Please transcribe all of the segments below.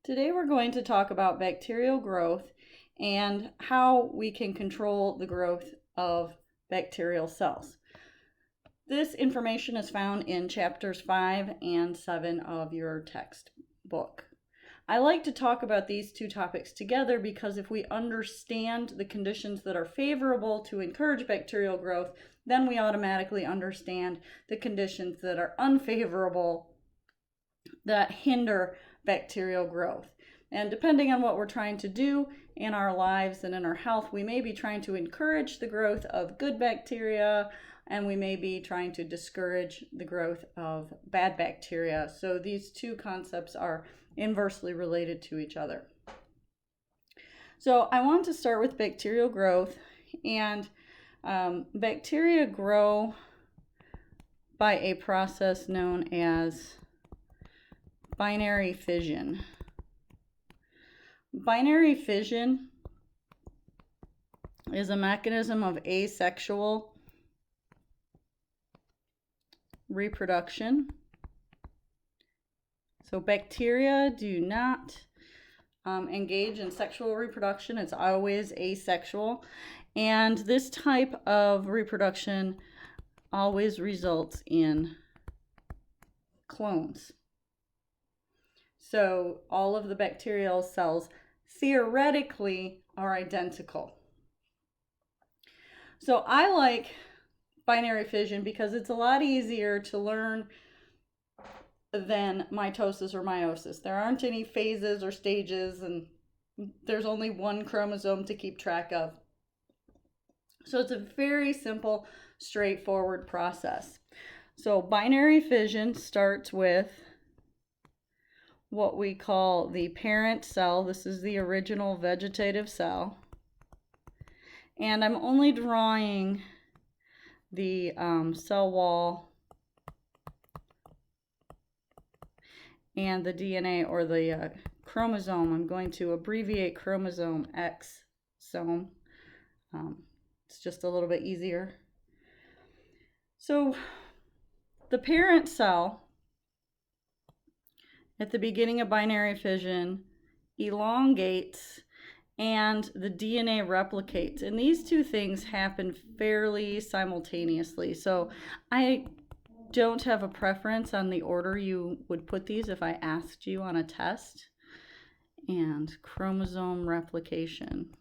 Today we're going to talk about bacterial growth and how we can control the growth of bacterial cells. This information is found in chapters 5 and 7 of your textbook. I like to talk about these two topics together because if we understand the conditions that are favorable to encourage bacterial growth, then we automatically understand the conditions that are unfavorable that hinder bacterial growth. And depending on what we're trying to do in our lives and in our health, we may be trying to encourage the growth of good bacteria, and we may be trying to discourage the growth of bad bacteria. So these two concepts are inversely related to each other. So I want to start with bacterial growth, and bacteria grow by a process known as binary fission. Binary fission is a mechanism of asexual reproduction. So bacteria do not engage in sexual reproduction. It's always asexual. And this type of reproduction always results in clones. So all of the bacterial cells theoretically are identical. So I like binary fission because it's a lot easier to learn than mitosis or meiosis. There aren't any phases or stages, and there's only one chromosome to keep track of. So it's a very simple, straightforward process. So binary fission starts with what we call the parent cell. This is the original vegetative cell. And I'm only drawing the cell wall and the DNA or the chromosome. I'm going to abbreviate chromosome exome. It's just a little bit easier. So the parent cell at the beginning of binary fission elongates and the DNA replicates. And these two things happen fairly simultaneously. So I don't have a preference on the order you would put these if I asked you on a test. And chromosome replication.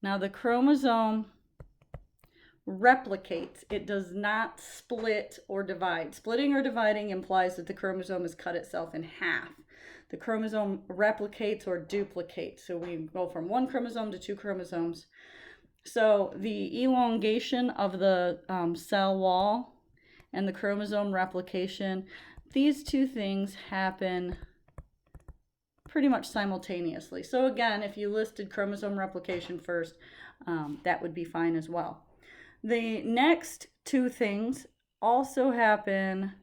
Now the chromosome replicates. It does not split or divide. Splitting or dividing implies that the chromosome has cut itself in half. The chromosome replicates or duplicates. So we go from one chromosome to two chromosomes. So the elongation of the cell wall and the chromosome replication, these two things happen pretty much simultaneously. So again, if you listed chromosome replication first, that would be fine as well. The next two things also happen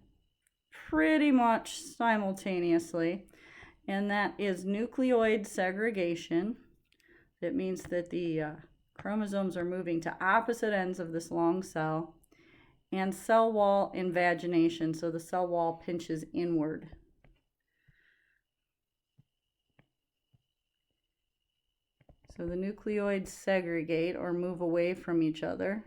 pretty much simultaneously, and that is nucleoid segregation. That means that the chromosomes are moving to opposite ends of this long cell, and cell wall invagination, so the cell wall pinches inward. So the nucleoids segregate or move away from each other.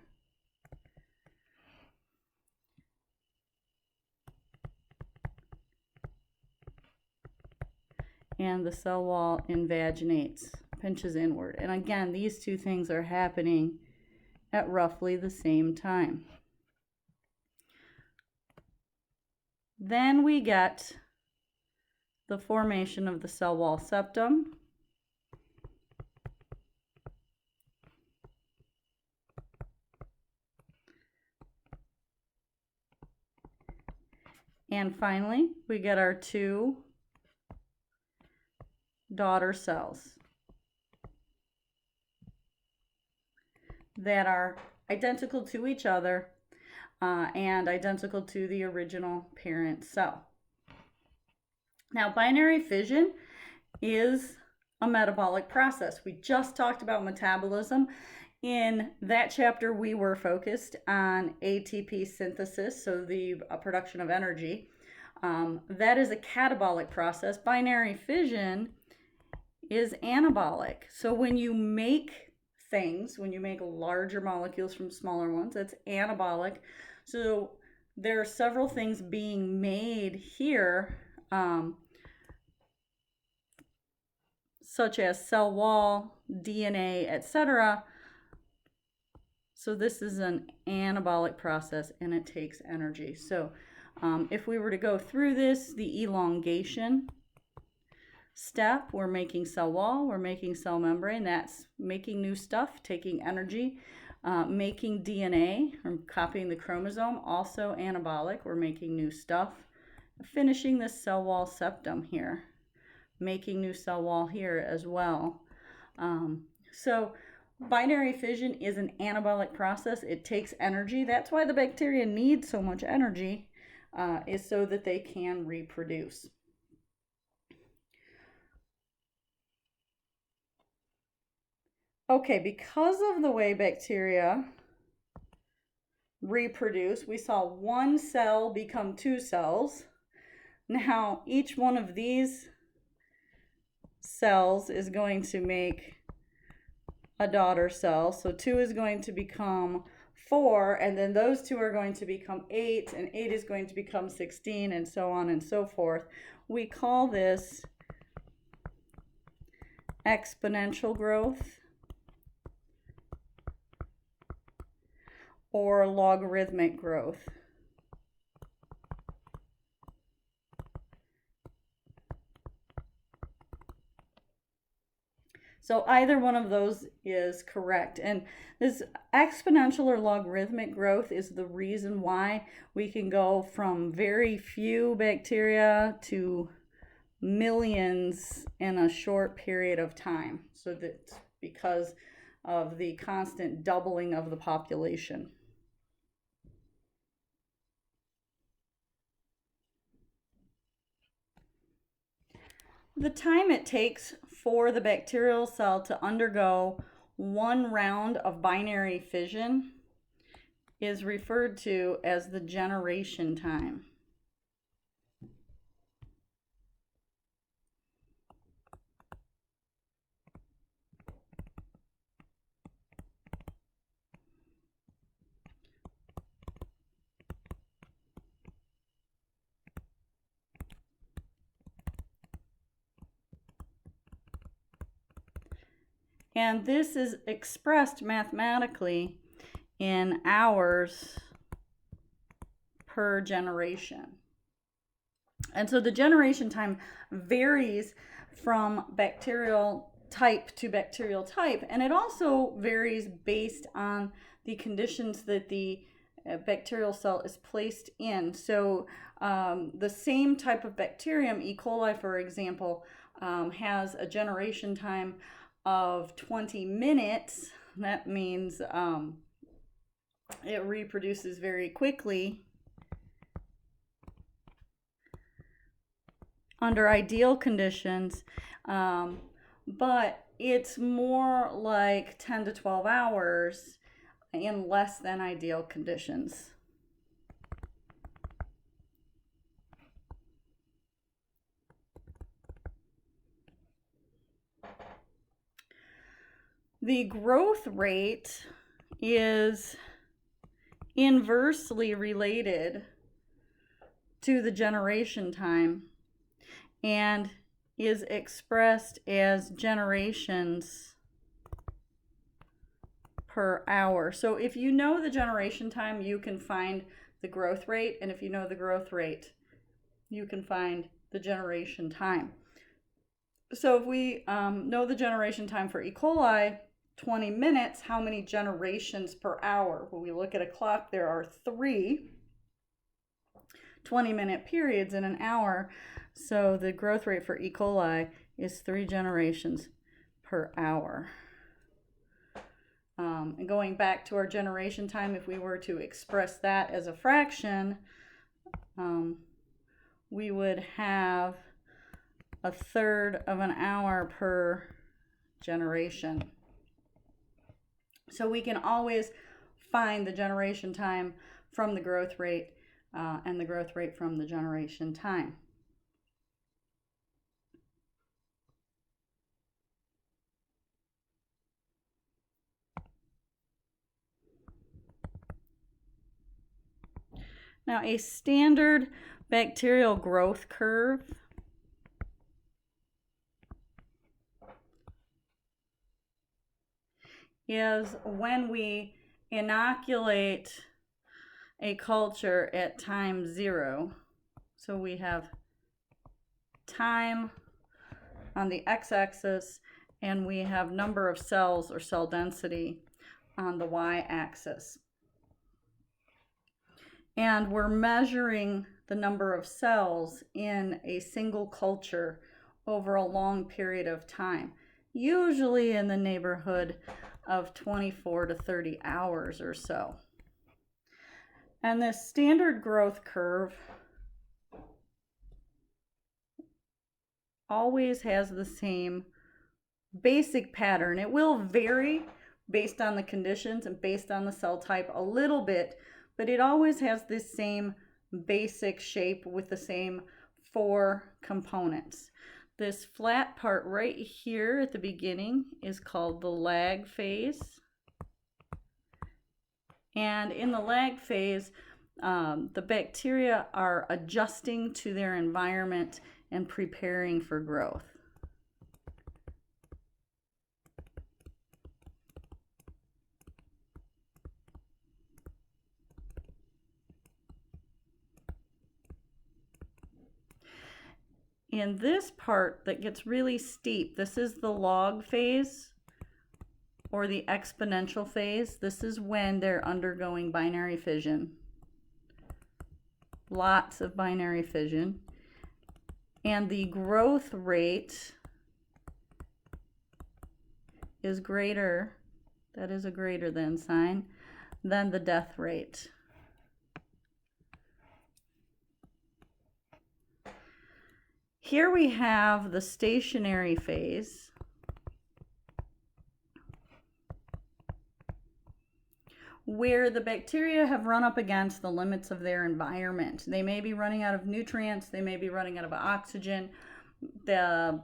And the cell wall invaginates, pinches inward. And again, these two things are happening at roughly the same time. Then we get the formation of the cell wall septum. And finally, we get our two daughter cells that are identical to each other and identical to the original parent cell. Now, binary fission is a metabolic process. We just talked about metabolism. In that chapter, we were focused on ATP synthesis, so the production of energy. That is a catabolic process. Binary fission is anabolic. So when you make things, when you make larger molecules from smaller ones, that's anabolic. So there are several things being made here, such as cell wall, DNA, etc. So this is an anabolic process and it takes energy. So if we were to go through this, the elongation step, we're making cell wall, we're making cell membrane, that's making new stuff, taking energy. Making DNA, or copying the chromosome, also anabolic, we're making new stuff. Finishing this cell wall septum here, making new cell wall here as well. So binary fission is an anabolic process. It takes energy. That's why the bacteria need so much energy, is so that they can reproduce. Okay, because of the way bacteria reproduce, we saw one cell become two cells. Now, each one of these cells is going to make a daughter cell. So 2 is going to become 4, and then those 2 are going to become 8, and 8 is going to become 16, and so on and so forth. We call this exponential growth or logarithmic growth. So either one of those is correct. And this exponential or logarithmic growth is the reason why we can go from very few bacteria to millions in a short period of time. So that's because of the constant doubling of the population. The time it takes for the bacterial cell to undergo one round of binary fission is referred to as the generation time. And this is expressed mathematically in hours per generation. And so the generation time varies from bacterial type to bacterial type, and it also varies based on the conditions that the bacterial cell is placed in. So the same type of bacterium, E. coli, for example, has a generation time of 20 minutes. That means it reproduces very quickly under ideal conditions, but it's more like 10 to 12 hours in less than ideal conditions. The growth rate is inversely related to the generation time and is expressed as generations per hour. So if you know the generation time, you can find the growth rate, and if you know the growth rate, you can find the generation time. So if we know the generation time for E. coli, 20 minutes, how many generations per hour? When we look at a clock, there are 3 20-minute periods in an hour. So the growth rate for E. coli is 3 generations per hour. And going back to our generation time, if we were to express that as a fraction, we would have 1/3 of an hour per generation. So we can always find the generation time from the growth rate and the growth rate from the generation time. Now, a standard bacterial growth curve is when we inoculate a culture at time 0. So we have time on the x-axis, and we have number of cells or cell density on the y-axis. And we're measuring the number of cells in a single culture over a long period of time, usually in the neighborhood of 24 to 30 hours or so. And this standard growth curve always has the same basic pattern. It will vary based on the conditions and based on the cell type a little bit, but it always has this same basic shape with the same 4 components. This flat part right here at the beginning is called the lag phase. And in the lag phase, the bacteria are adjusting to their environment and preparing for growth. In this part that gets really steep, this is the log phase or the exponential phase. This is when they're undergoing binary fission. Lots of binary fission. And the growth rate is greater, that is a greater than sign, than the death rate. Here we have the stationary phase, where the bacteria have run up against the limits of their environment. They may be running out of nutrients, they may be running out of oxygen, the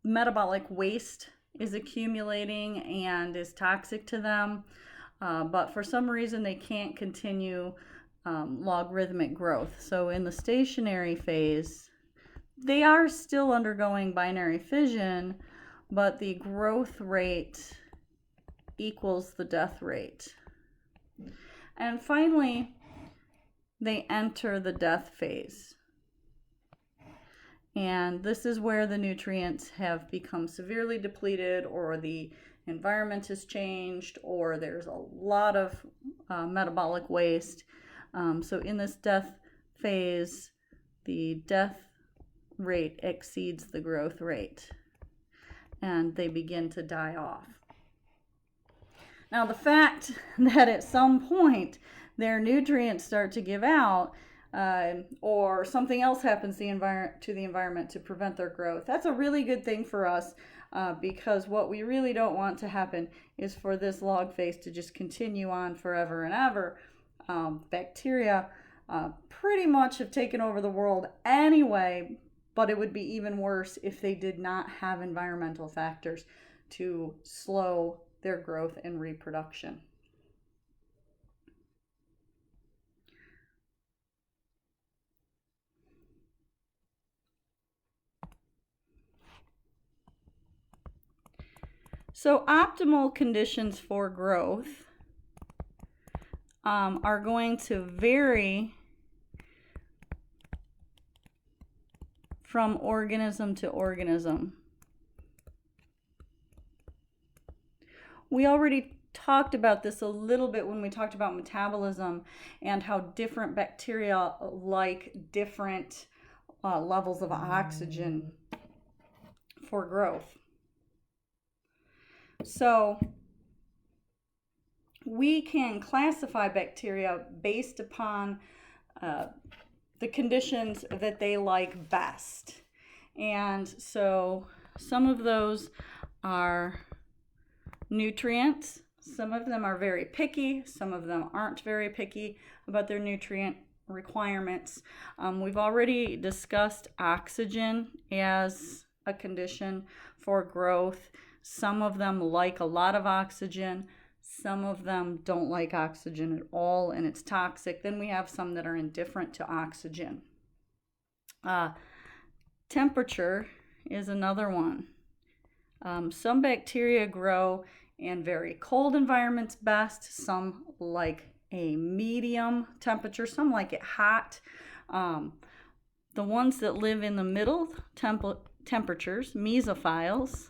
metabolic waste is accumulating and is toxic to them, but for some reason they can't continue logarithmic growth. So in the stationary phase, they are still undergoing binary fission, but the growth rate equals the death rate. And finally, they enter the death phase. And this is where the nutrients have become severely depleted, or the environment has changed, or there's a lot of metabolic waste. So in this death phase, the death rate exceeds the growth rate, and they begin to die off. Now, the fact that at some point their nutrients start to give out, or something else happens to the environment to prevent their growth, that's a really good thing for us, because what we really don't want to happen is for this log phase to just continue on forever and ever. Bacteria pretty much have taken over the world anyway, but it would be even worse if they did not have environmental factors to slow their growth and reproduction. So optimal conditions for growth are going to vary from organism to organism. We already talked about this a little bit when we talked about metabolism and how different bacteria like different levels of oxygen for growth. So we can classify bacteria based upon the conditions that they like best. And so some of those are nutrients. Some of them are very picky. Some of them aren't very picky about their nutrient requirements. We've already discussed oxygen as a condition for growth. Some of them like a lot of oxygen. Some of them don't like oxygen at all and it's toxic. Then we have some that are indifferent to oxygen. Temperature is another one. Some bacteria grow in very cold environments best. Some like a medium temperature. Some like it hot. The ones that live in the middle temperatures, mesophiles,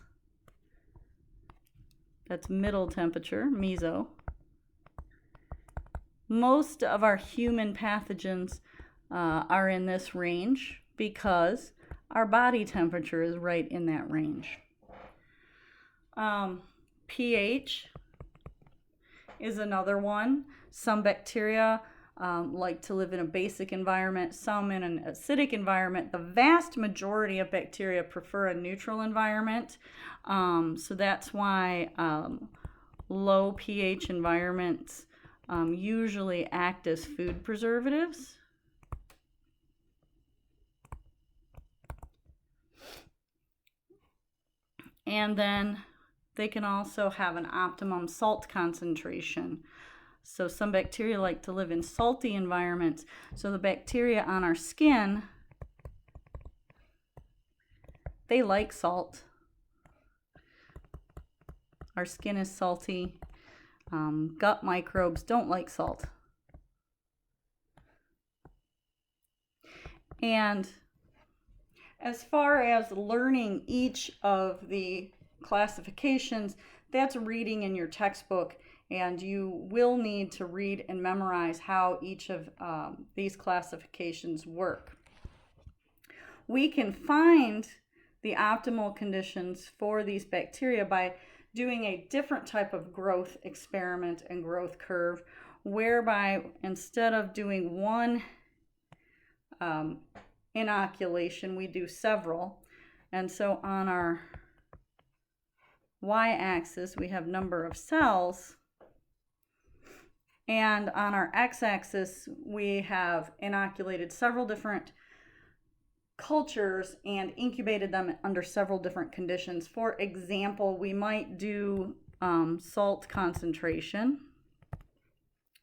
that's middle temperature, meso. Most of our human pathogens are in this range because our body temperature is right in that range. pH is another one. Some bacteria like to live in a basic environment, some in an acidic environment. The vast majority of bacteria prefer a neutral environment. So that's why low pH environments usually act as food preservatives. And then they can also have an optimum salt concentration. So some bacteria like to live in salty environments. So the bacteria on our skin, they like salt. Our skin is salty. Gut microbes don't like salt. And as far as learning each of the classifications, that's reading in your textbook, and you will need to read and memorize how each of these classifications work. We can find the optimal conditions for these bacteria by doing a different type of growth experiment and growth curve, whereby instead of doing one inoculation, we do several. And so on our y-axis, we have number of cells. And on our x-axis, we have inoculated several different cultures and incubated them under several different conditions. For example, we might do salt concentration.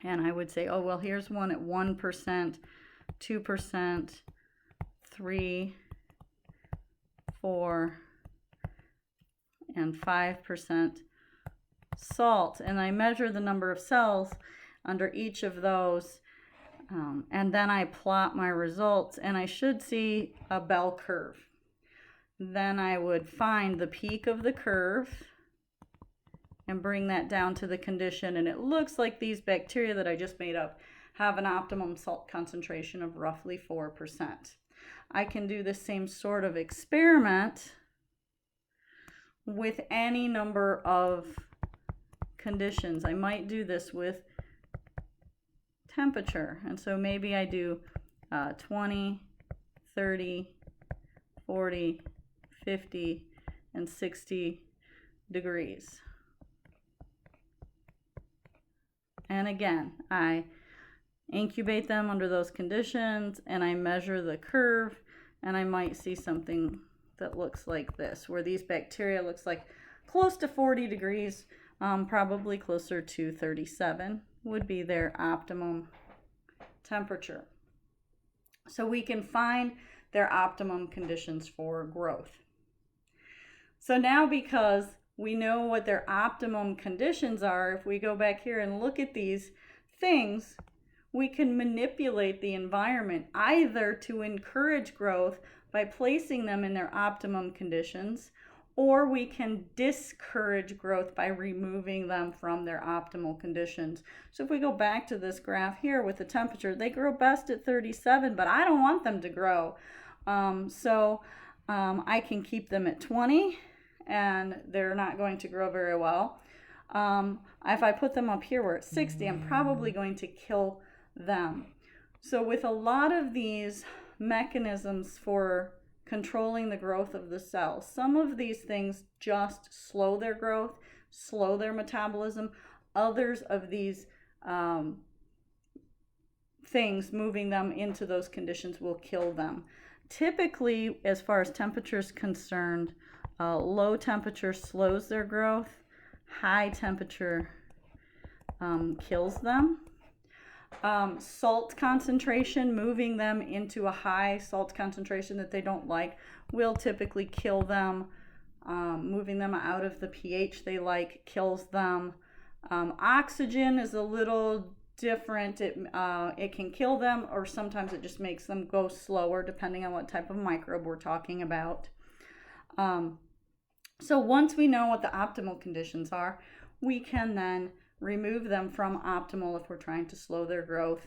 And I would say, oh, well, here's one at 1%, 2%, 3, 4, and 5% salt. And I measure the number of cells under each of those. And then I plot my results, and I should see a bell curve. Then I would find the peak of the curve and bring that down to the condition. And it looks like these bacteria that I just made up have an optimum salt concentration of roughly 4%. I can do the same sort of experiment with any number of conditions. I might do this with temperature, and so maybe I do 20, 30, 40, 50, and 60 degrees. And again, I incubate them under those conditions, and I measure the curve, and I might see something that looks like this, where these bacteria looks like close to 40 degrees, probably closer to 37 would be their optimum temperature. So we can find their optimum conditions for growth. So now, because we know what their optimum conditions are, if we go back here and look at these things, we can manipulate the environment either to encourage growth by placing them in their optimum conditions, or we can discourage growth by removing them from their optimal conditions. So if we go back to this graph here with the temperature, they grow best at 37, but I don't want them to grow. I can keep them at 20, and they're not going to grow very well. If I put them up here where it's 60, I'm probably going to kill them. So with a lot of these mechanisms for controlling the growth of the cells, some of these things just slow their growth, slow their metabolism. Others of these things moving them into those conditions will kill them. Typically, as far as temperature is concerned, low temperature slows their growth. High temperature kills them. Salt concentration, moving them into a high salt concentration that they don't like, will typically kill them. Moving them out of the pH they like kills them. Oxygen is a little different. It can kill them, or sometimes it just makes them go slower depending on what type of microbe we're talking about. So once we know what the optimal conditions are, we can then remove them from optimal if we're trying to slow their growth,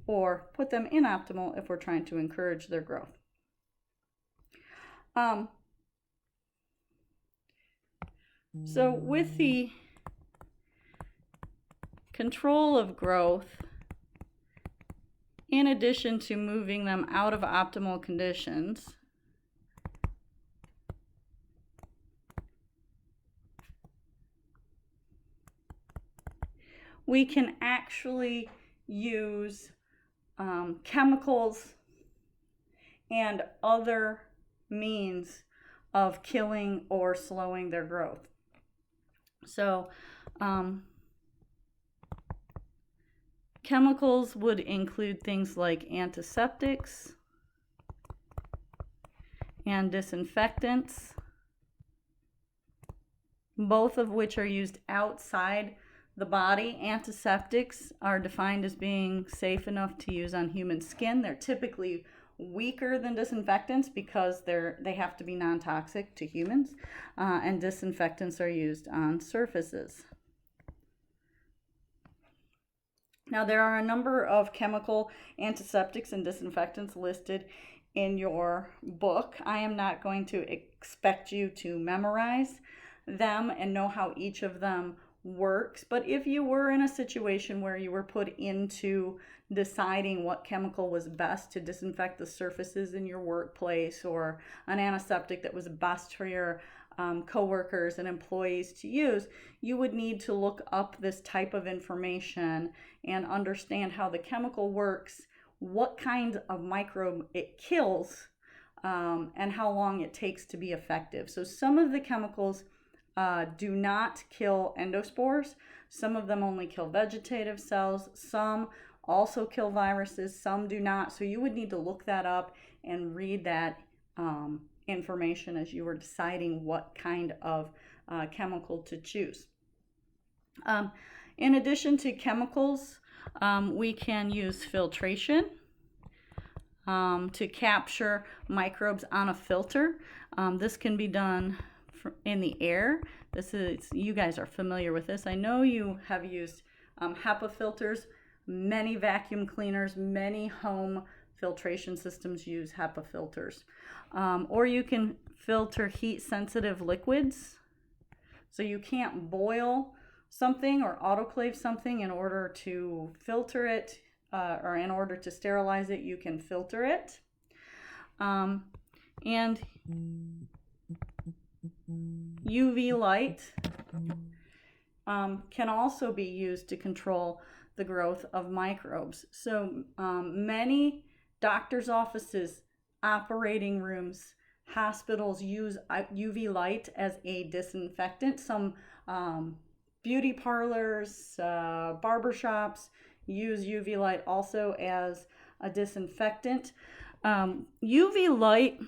or put them in optimal if we're trying to encourage their growth. So with the control of growth, in addition to moving them out of optimal conditions, we can actually use chemicals and other means of killing or slowing their growth. So chemicals would include things like antiseptics and disinfectants, both of which are used outside the body. Antiseptics are defined as being safe enough to use on human skin. They're typically weaker than disinfectants because they have to be non-toxic to humans, and disinfectants are used on surfaces. Now, there are a number of chemical antiseptics and disinfectants listed in your book. I am not going to expect you to memorize them and know how each of them works, but if you were in a situation where you were put into deciding what chemical was best to disinfect the surfaces in your workplace, or an antiseptic that was best for your coworkers and employees to use, you would need to look up this type of information and understand how the chemical works, what kind of microbe it kills, and how long it takes to be effective. So some of the chemicals do not kill endospores. Some of them only kill vegetative cells. Some also kill viruses. Some do not. So you would need to look that up and read that information as you were deciding what kind of chemical to choose. In addition to chemicals, we can use filtration to capture microbes on a filter. This can be done in the air. You guys are familiar with this. I know you have used HEPA filters. Many vacuum cleaners, many home filtration systems use HEPA filters. Or you can filter heat-sensitive liquids. So you can't boil something or autoclave something in order to filter it, or in order to sterilize it, you can filter it. And UV light can also be used to control the growth of microbes. So many doctors' offices, operating rooms, hospitals use UV light as a disinfectant. Some beauty parlors, barbershops use UV light also as a disinfectant. UV light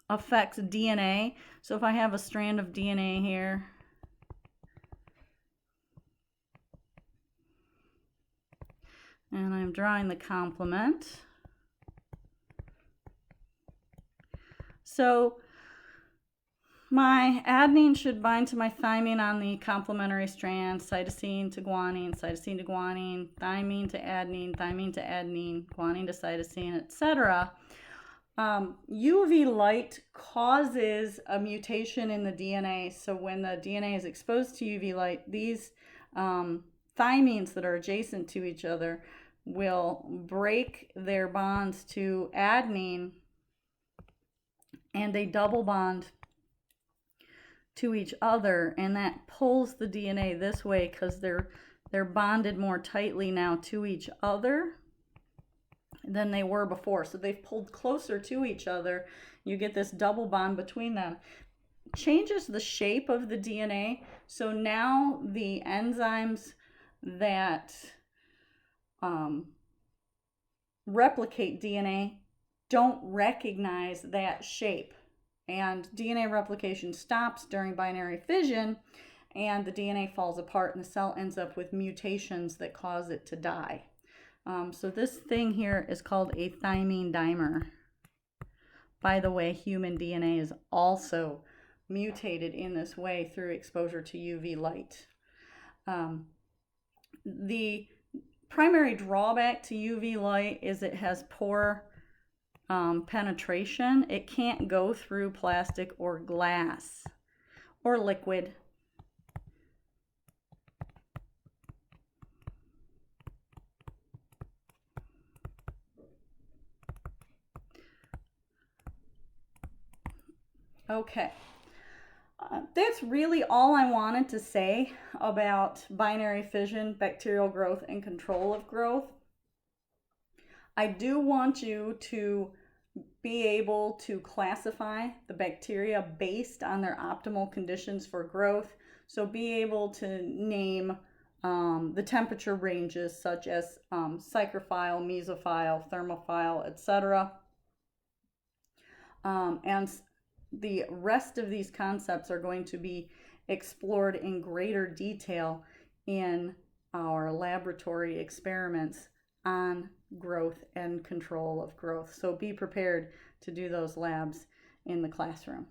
affects DNA. So if I have a strand of DNA here, and I'm drawing the complement. So my adenine should bind to my thymine on the complementary strand, cytosine to guanine, thymine to adenine, guanine to cytosine, etc. UV light causes a mutation in the DNA. So when the DNA is exposed to UV light, these thymines that are adjacent to each other will break their bonds to adenine, and they double bond to each other, and that pulls the DNA this way because they're They're bonded more tightly now to each other than they were before. So they've pulled closer to each other. You get this double bond between them. Changes the shape of the DNA. So now the enzymes that replicate DNA don't recognize that shape. And DNA replication stops during binary fission, and the DNA falls apart and the cell ends up with mutations that cause it to die. So this thing here is called a thymine dimer. By the way, human DNA is also mutated in this way through exposure to UV light. The primary drawback to UV light is it has poor penetration. It can't go through plastic or glass or liquid. Okay. That's really all I wanted to say about binary fission, bacterial growth, and control of growth. I do want you to be able to classify the bacteria based on their optimal conditions for growth. So be able to name the temperature ranges such as psychrophile, mesophile, thermophile, etc. And the rest of these concepts are going to be explored in greater detail in our laboratory experiments on growth and control of growth. So be prepared to do those labs in the classroom.